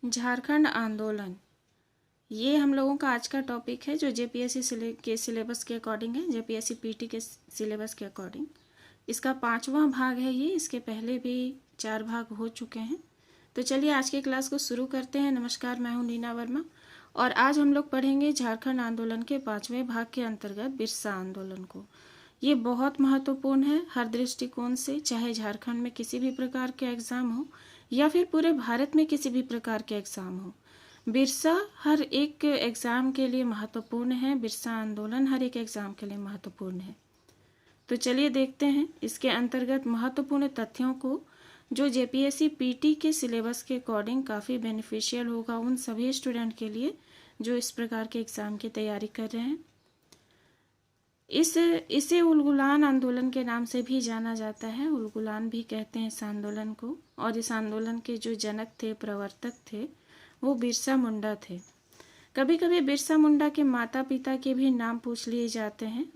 झारखंड आंदोलन, ये हम लोगों का आज का टॉपिक है जो जेपीएससी के सिलेबस के अकॉर्डिंग है, जेपीएससी पीटी के सिलेबस के अकॉर्डिंग। इसका 5वां भाग है ये। इसके पहले भी 4 भाग हो चुके हैं। तो चलिए आज के क्लास को शुरू करते हैं। नमस्कार, मैं हूं नीना वर्मा और आज हम लोग पढ़ेंगे झारखंड आंदोलन के 5वें भाग के अंतर्गत बिरसा आंदोलन को। ये बहुत महत्वपूर्ण है हर दृष्टिकोण से, चाहे झारखंड में किसी भी प्रकार के एग्ज़ाम हो या फिर पूरे भारत में किसी भी प्रकार के एग्ज़ाम हो। बिरसा हर एक एग्ज़ाम के लिए महत्वपूर्ण है। बिरसा आंदोलन हर एक एग्ज़ाम के लिए महत्वपूर्ण है। तो चलिए देखते हैं इसके अंतर्गत महत्वपूर्ण तथ्यों को जो जेपीएससी पीटी के सिलेबस के अकॉर्डिंग काफ़ी बेनिफिशियल होगा उन सभी स्टूडेंट के लिए जो इस प्रकार के एग्ज़ाम की तैयारी कर रहे हैं। इसे उलगुलान आंदोलन के नाम से भी जाना जाता है। उलगुलान भी कहते हैं इस आंदोलन को। और इस आंदोलन के जो जनक थे, प्रवर्तक थे, वो बिरसा मुंडा थे। कभी कभी बिरसा मुंडा के माता पिता के भी नाम पूछ लिए जाते हैं।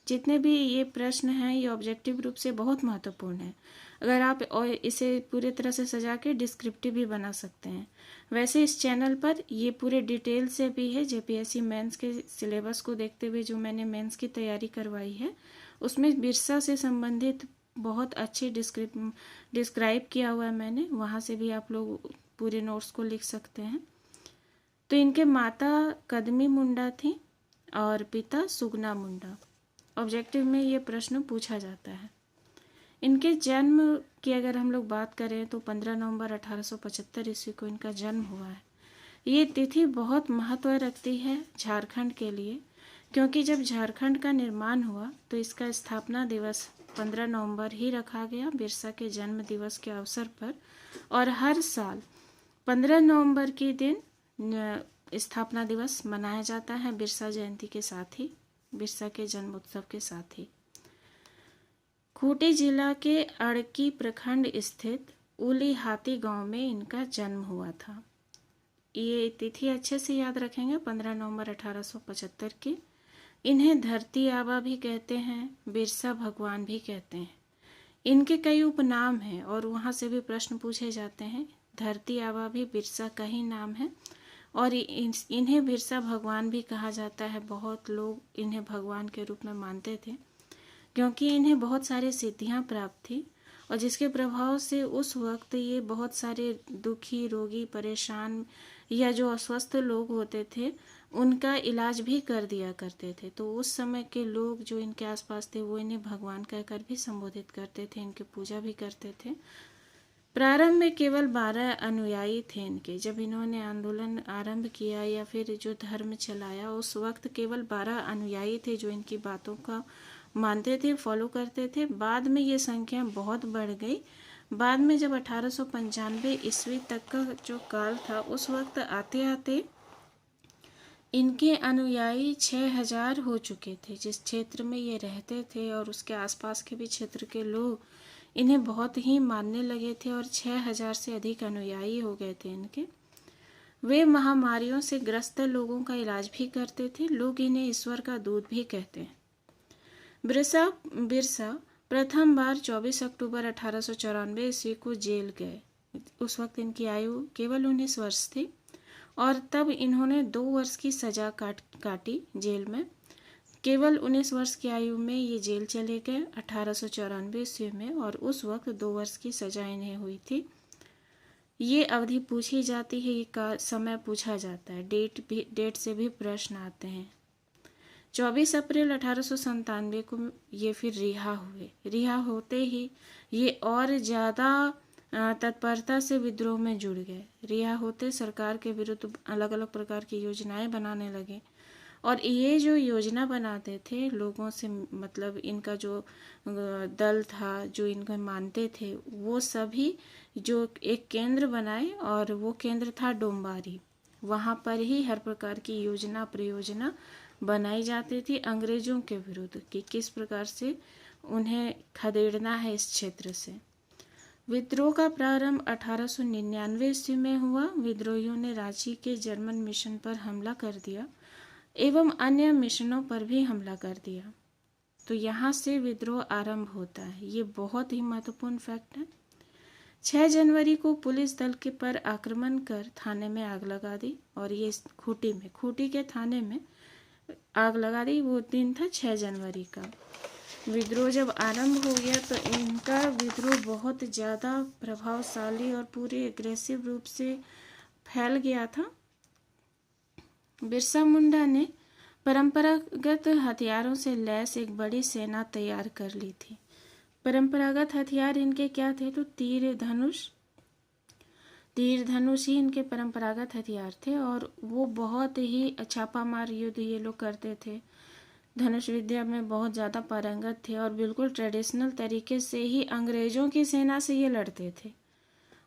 जितने भी ये प्रश्न हैं ये ऑब्जेक्टिव रूप से बहुत महत्वपूर्ण है। अगर आप इसे पूरे तरह से सजा के डिस्क्रिप्टिव भी बना सकते हैं। वैसे इस चैनल पर ये पूरे डिटेल से भी है। जेपीएससी मेंस के सिलेबस को देखते हुए जो मैंने मेंस की तैयारी करवाई है उसमें बिरसा से संबंधित बहुत अच्छे डिस्क्राइब किया हुआ है मैंने। वहाँ से भी आप लोग पूरे नोट्स को लिख सकते हैं। तो इनके माता कदमी मुंडा थी और पिता सुगना मुंडा। ऑब्जेक्टिव में ये प्रश्न पूछा जाता है। इनके जन्म की अगर हम लोग बात करें तो 15 नवंबर 1875 ईस्वी को इनका जन्म हुआ है। ये तिथि बहुत महत्व रखती है झारखंड के लिए, क्योंकि जब झारखंड का निर्माण हुआ तो इसका स्थापना दिवस 15 नवंबर ही रखा गया बिरसा के जन्म दिवस के अवसर पर। और हर साल 15 नवंबर के दिन स्थापना दिवस मनाया जाता है बिरसा जयंती के साथ ही, बिरसा के जन्म उत्सव के साथ ही। खूंटी जिला के अड़की प्रखंड स्थित उलीहाती गांव में इनका जन्म हुआ था। ये तिथि अच्छे से याद रखेंगे, 15 नवंबर 1875 की। इन्हें धरती आबा भी कहते हैं, बिरसा भगवान भी कहते हैं। इनके कई उपनाम हैं और वहाँ से भी प्रश्न पूछे जाते हैं। धरती आबा भी बिरसा का ही नाम है और इन्हें बिरसा भगवान भी कहा जाता है। बहुत लोग इन्हें भगवान के रूप में मानते थे क्योंकि इन्हें बहुत सारी सिद्धियां प्राप्त थी और जिसके प्रभाव से उस वक्त ये बहुत सारे दुखी, रोगी, परेशान या जो अस्वस्थ लोग होते थे उनका इलाज भी कर दिया करते थे। तो उस समय के लोग जो इनके आसपास थे वो इन्हें भगवान कहकर भी संबोधित करते थे, इनकी पूजा भी करते थे। प्रारंभ में केवल 12 अनुयायी थे इनके। जब इन्होंने आंदोलन आरंभ किया या फिर जो धर्म चलाया उस वक्त केवल 12 अनुयायी थे जो इनकी बातों का मानते थे, फॉलो करते थे। बाद में ये संख्या बहुत बढ़ गई। बाद में जब 1895 ईस्वी तक का जो काल था उस वक्त आते आते इनके अनुयायी 6000 हो चुके थे। जिस क्षेत्र में ये रहते थे और उसके आसपास के भी क्षेत्र के लोग इन्हें बहुत ही मानने लगे थे और 6000 से अधिक अनुयायी हो गए थे इनके। वे महामारियों से ग्रस्त लोगों का इलाज भी करते थे। लोग इन्हें ईश्वर का दूत भी कहते हैं। बिरसा प्रथम बार 24 अक्टूबर 1894 ईस्वी को जेल गए। उस वक्त इनकी आयु केवल 19 वर्ष थी और तब इन्होंने 2 वर्ष की सजा काटी जेल में। केवल 19 वर्ष की आयु में ये जेल चले गए 1894 ईस्वी में और उस वक्त 2 वर्ष की सजा इन्हें हुई थी। ये अवधि पूछी जाती है, ये समय पूछा जाता है, डेट से भी प्रश्न आते हैं। 24 अप्रैल 1897 को ये फिर रिहा हुए। रिहा होते ही ये और ज़्यादा तत्परता से विद्रोह में जुड़ गए। रिहा होते सरकार के विरुद्ध अलग अलग प्रकार की योजनाएं बनाने लगे और ये जो योजना बनाते थे लोगों से, मतलब इनका जो दल था जो इनको मानते थे वो सभी जो एक केंद्र बनाए और वो केंद्र था डोम्बारी। वहाँ पर ही हर प्रकार की योजना प्रयोजना बनाई जाती थी अंग्रेजों के विरुद्ध कि किस प्रकार से उन्हें खदेड़ना है इस क्षेत्र से। विद्रोह का प्रारंभ 1899 ईस्वी में हुआ। विद्रोहियों ने रांची के जर्मन मिशन पर हमला कर दिया एवं अन्य मिशनों पर भी हमला कर दिया। तो यहाँ से विद्रोह आरंभ होता है। ये बहुत ही महत्वपूर्ण फैक्ट है। 6 जनवरी को पुलिस दल के पर आक्रमण कर थाने में आग लगा दी, और ये खूंटी के थाने में आग लगा दी। वो दिन था 6 जनवरी का। विद्रोह जब आरंभ हो गया तो इनका विद्रोह बहुत ज़्यादा प्रभावशाली और पूरे एग्रेसिव रूप से फैल गया था। बिरसा मुंडा ने परंपरागत हथियारों से लैस एक बड़ी सेना तैयार कर ली थी। परंपरागत हथियार इनके क्या थे? तो तीर धनुष ही इनके परंपरागत हथियार थे, और वो बहुत ही छापामार युद्ध ये लोग करते थे। धनुष विद्या में बहुत ज़्यादा पारंगत थे और बिल्कुल ट्रेडिशनल तरीके से ही अंग्रेज़ों की सेना से ये लड़ते थे।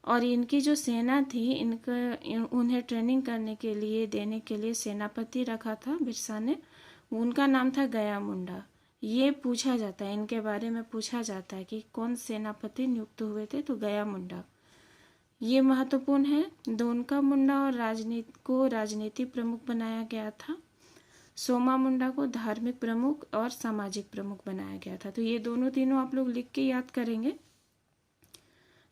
और इनकी जो सेना थी, उन्हें ट्रेनिंग करने के लिए देने के लिए सेनापति रखा था बिरसा ने। उनका नाम था गया मुंडा। ये पूछा जाता है, इनके बारे में पूछा जाता है कि कौन सेनापति नियुक्त हुए थे, तो गया मुंडा। ये महत्वपूर्ण है। दोनका मुंडा और राजनीति प्रमुख बनाया गया था। सोमा मुंडा को धार्मिक प्रमुख और सामाजिक प्रमुख बनाया गया था। तो ये तीनों आप लोग लिख के याद करेंगे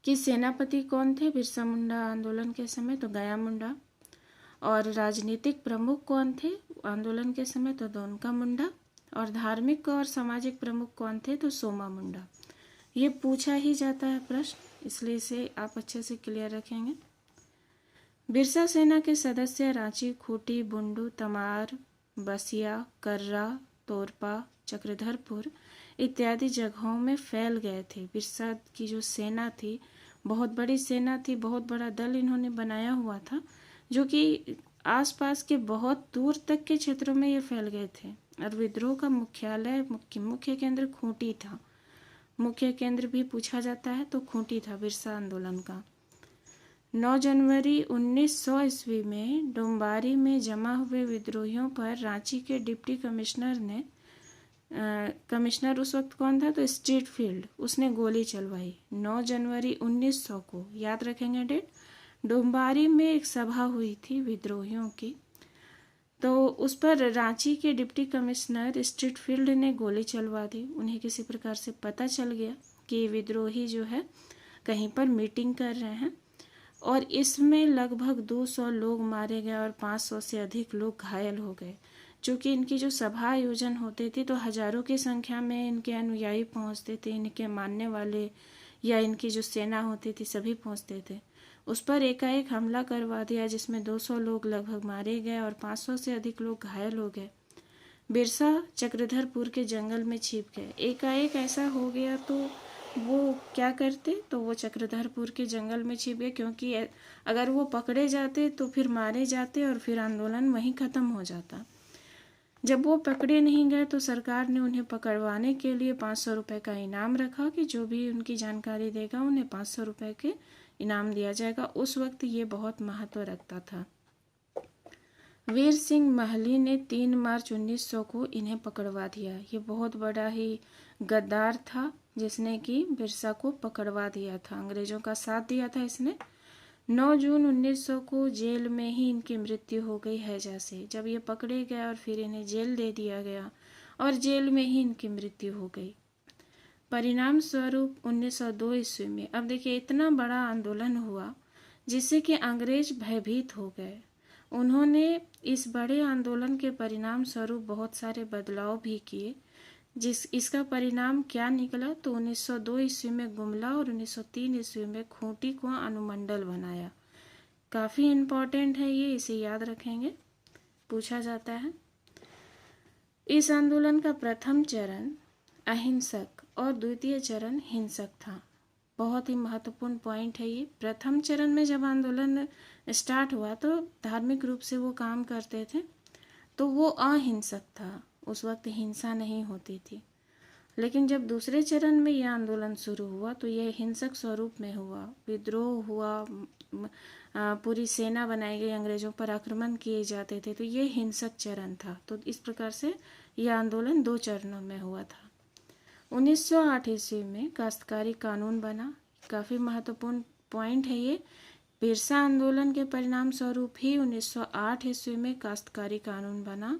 कि सेनापति कौन थे बिरसा मुंडा आंदोलन के समय, तो गया मुंडा। और राजनीतिक प्रमुख कौन थे आंदोलन के समय, तो दोनका मुंडा। और धार्मिक और सामाजिक प्रमुख कौन थे, तो सोमा मुंडा। ये पूछा ही जाता है प्रश्न, इसलिए इसे आप अच्छे से क्लियर रखेंगे। बिरसा सेना के सदस्य रांची, खूंटी, बुंडू, तमार, बसिया, कर्रा, तोरपा, चक्रधरपुर इत्यादि जगहों में फैल गए थे। बिरसा की जो सेना थी, बहुत बड़ी सेना थी, बहुत बड़ा दल इन्होंने बनाया हुआ था, जो कि आसपास के बहुत दूर तक के क्षेत्रों में ये फैल गए थे। और विद्रोह का मुख्य केंद्र खूंटी था। मुख्य केंद्र भी पूछा जाता है, तो खूंटी था बिरसा आंदोलन का। 9 जनवरी 1900 ईस्वी में डोम्बारी में जमा हुए विद्रोहियों पर रांची के डिप्टी कमिश्नर उस वक्त कौन था, तो स्ट्रीटफील्ड, उसने गोली चलवाई। 9 जनवरी 1900 को याद रखेंगे डेट। डोम्बारी में एक सभा हुई थी विद्रोहियों की, तो उस पर रांची के डिप्टी कमिश्नर स्ट्रीटफील्ड ने गोली चलवा दी। उन्हें किसी प्रकार से पता चल गया कि विद्रोही जो है कहीं पर मीटिंग कर रहे हैं, और इसमें लगभग 200 लोग मारे गए और 500 से अधिक लोग घायल हो गए। चूँकि इनकी जो सभा आयोजन होते थे तो हजारों की संख्या में इनके अनुयायी पहुंचते थे, इनके मानने वाले या इनकी जो सेना होती थी सभी पहुंचते थे। उस पर एकाएक हमला करवा दिया, जिसमें 200 लोग लगभग मारे गए और 500 से अधिक लोग घायल हो गए। बिरसा चक्रधरपुर के जंगल में छिप गए। एकाएक ऐसा हो गया तो वो क्या करते, तो वो चक्रधरपुर के जंगल में छिप गए, क्योंकि अगर वो पकड़े जाते तो फिर मारे जाते और फिर आंदोलन वहीं ख़त्म हो जाता। जब वो पकड़े नहीं गए तो सरकार ने उन्हें पकड़वाने के लिए 500 रुपये का इनाम रखा कि जो भी उनकी जानकारी देगा उन्हें 500 रुपये के इनाम दिया जाएगा। उस वक्त ये बहुत महत्व रखता था। वीर सिंह महली ने 3 मार्च 1900 को इन्हें पकड़वा दिया। ये बहुत बड़ा ही गद्दार था जिसने कि बिरसा को पकड़वा दिया था, अंग्रेजों का साथ दिया था इसने। 9 जून 1900 को जेल में ही इनकी मृत्यु हो गई हैजा से। जब ये पकड़े गए और फिर इन्हें जेल दे दिया गया और जेल में ही इनकी मृत्यु हो गई। परिणाम स्वरूप 1902 ईस्वी में, अब देखिए इतना बड़ा आंदोलन हुआ जिससे कि अंग्रेज भयभीत हो गए। उन्होंने इस बड़े आंदोलन के परिणाम स्वरूप बहुत सारे बदलाव भी किए। इसका परिणाम क्या निकला, तो 1902 ईस्वी में गुमला और 1903 ईस्वी में खूंटी को अनुमंडल बनाया। काफ़ी इम्पोर्टेंट है ये, इसे याद रखेंगे, पूछा जाता है। इस आंदोलन का प्रथम चरण अहिंसक और द्वितीय चरण हिंसक था। बहुत ही महत्वपूर्ण पॉइंट है ये। प्रथम चरण में जब आंदोलन स्टार्ट हुआ तो धार्मिक रूप से वो काम करते थे, तो वो अहिंसक था, उस वक्त हिंसा नहीं होती थी। लेकिन जब दूसरे चरण में यह आंदोलन शुरू हुआ तो यह हिंसक स्वरूप में हुआ। विद्रोह हुआ, पूरी सेना बनाई गई, अंग्रेजों पर आक्रमण किए जाते थे, तो ये हिंसक चरण था। तो इस प्रकार से यह आंदोलन 2 चरणों में हुआ था। 1908 ईस्वी में काश्तकारी कानून बना। काफ़ी महत्वपूर्ण पॉइंट है ये। बिरसा आंदोलन के परिणाम स्वरूप ही 1908 ईस्वी में काश्तकारी कानून बना।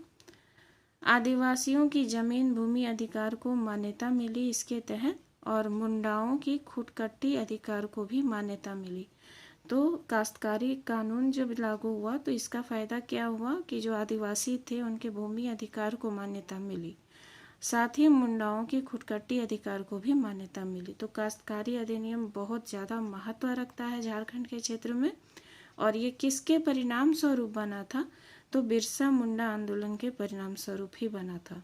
आदिवासियों की जमीन भूमि अधिकार को मान्यता मिली इसके तहत, और मुंडाओं की खुदकट्टी अधिकार को भी मान्यता मिली। तो काश्तकारी कानून जब लागू हुआ तो इसका फ़ायदा क्या हुआ कि जो आदिवासी थे उनके भूमि अधिकार को मान्यता मिली, साथ ही मुंडाओं की खुदकट्टी अधिकार को भी मान्यता मिली। तो काश्तकारी अधिनियम बहुत ज़्यादा महत्व रखता है झारखंड के क्षेत्र में। और ये किसके परिणाम स्वरूप बना था? तो बिरसा मुंडा आंदोलन के परिणाम स्वरूप ही बना था।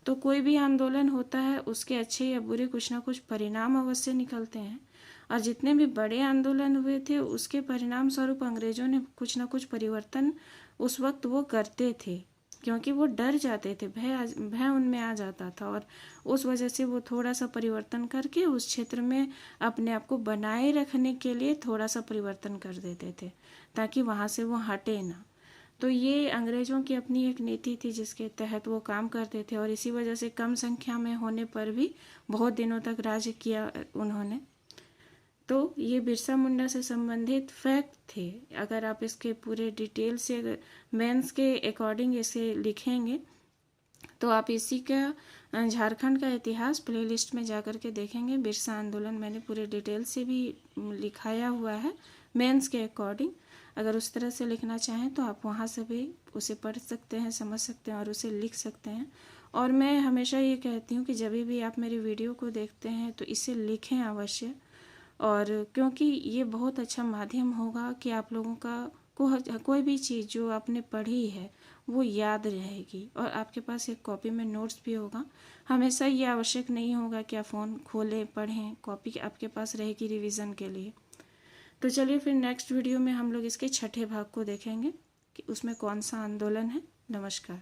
तो कोई भी आंदोलन होता है उसके अच्छे या बुरे कुछ ना कुछ परिणाम अवश्य निकलते हैं, और जितने भी बड़े आंदोलन हुए थे उसके परिणाम स्वरूप अंग्रेजों ने कुछ ना कुछ परिवर्तन उस वक्त वो करते थे, क्योंकि वो डर जाते थे, भय उनमें आ जाता था, और उस वजह से वो थोड़ा सा परिवर्तन करके उस क्षेत्र में अपने आप को बनाए रखने के लिए थोड़ा सा परिवर्तन कर देते थे ताकि वहाँ से वो हटे ना। तो ये अंग्रेजों की अपनी एक नीति थी जिसके तहत वो काम करते थे, और इसी वजह से कम संख्या में होने पर भी बहुत दिनों तक राज किया उन्होंने। तो ये बिरसा मुंडा से संबंधित फैक्ट थे। अगर आप इसके पूरे डिटेल से अगर मेंस के अकॉर्डिंग इसे लिखेंगे तो आप इसी का झारखंड का इतिहास प्लेलिस्ट में जाकर के देखेंगे। बिरसा आंदोलन मैंने पूरे डिटेल से भी लिखाया हुआ है मेंस के अकॉर्डिंग। अगर उस तरह से लिखना चाहें तो आप वहाँ से भी उसे पढ़ सकते हैं, समझ सकते हैं और उसे लिख सकते हैं। और मैं हमेशा ये कहती हूँ कि जब भी आप मेरी वीडियो को देखते हैं तो इसे लिखें अवश्य, और क्योंकि ये बहुत अच्छा माध्यम होगा कि आप लोगों का कोई भी चीज़ जो आपने पढ़ी है वो याद रहेगी, और आपके पास एक कॉपी में नोट्स भी होगा। हमेशा ये आवश्यक नहीं होगा कि आप फ़ोन खोलें पढ़ें, कॉपी आपके पास रहेगी रिवीजन के लिए। तो चलिए फिर नेक्स्ट वीडियो में हम लोग इसके छठे भाग को देखेंगे कि उसमें कौन सा आंदोलन है। नमस्कार।